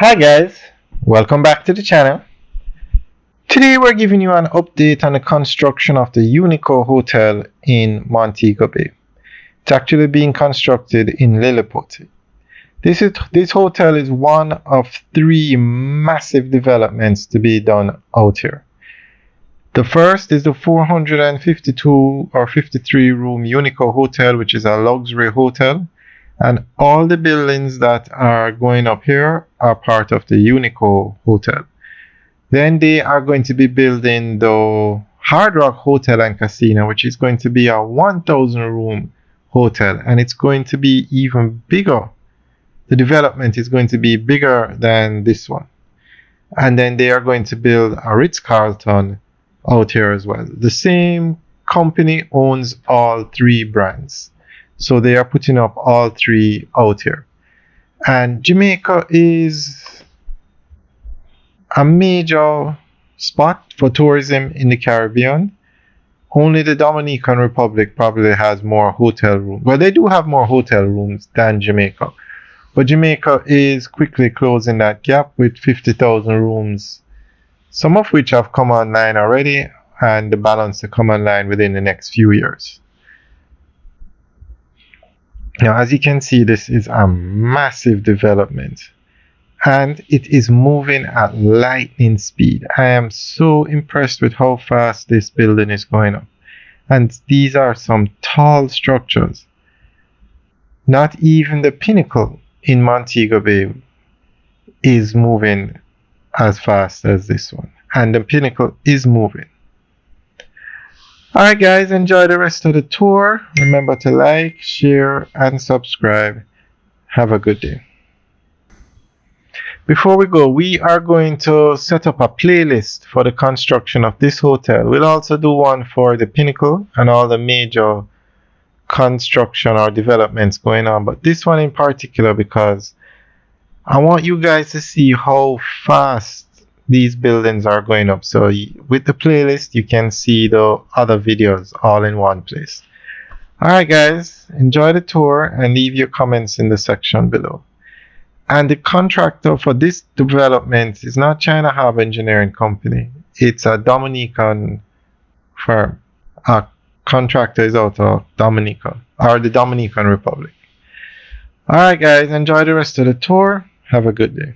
Hi guys, welcome back to the channel. Today we're giving you an update on the construction of the Unico Hotel in Montego Bay. It's actually being constructed in Lilliput. This hotel is one of three massive developments to be done out here. The first is the 452 or 53 room Unico Hotel, which is a luxury hotel. And all the buildings that are going up here are part of the Unico Hotel. Then they are going to be building the Hard Rock Hotel and Casino, which is going to be a 1,000 room hotel. And it's going to be even bigger. The development is going to be bigger than this one. And then they are going to build a Ritz-Carlton out here as well. The same company owns all three brands. So they are putting up all three out here. And Jamaica is a major spot for tourism in the Caribbean. Only the Dominican Republic probably has more hotel rooms. Well, they do have more hotel rooms than Jamaica. But Jamaica is quickly closing that gap with 50,000 rooms, some of which have come online already, and the balance to come online within the next few years. Now, as you can see, this is a massive development and it is moving at lightning speed. I am so impressed with how fast this building is going up. And these are some tall structures. Not even the Pinnacle in Montego Bay is moving as fast as this one. And the Pinnacle is moving. Alright guys, enjoy the rest of the tour. Remember to like, share, and subscribe. Have a good day. Before we go, we are going to set up a playlist for the construction of this hotel. We'll also do one for the Pinnacle and all the major construction or developments going on. But this one in particular, because I want you guys to see how fast these buildings are going up. So with the playlist, you can see the other videos all in one place. Alright guys, enjoy the tour and leave your comments in the section below. And the contractor for this development is not China Harbour Engineering Company. It's a Dominican firm. A contractor is out of Dominica, or the Dominican Republic. Alright guys, enjoy the rest of the tour. Have a good day.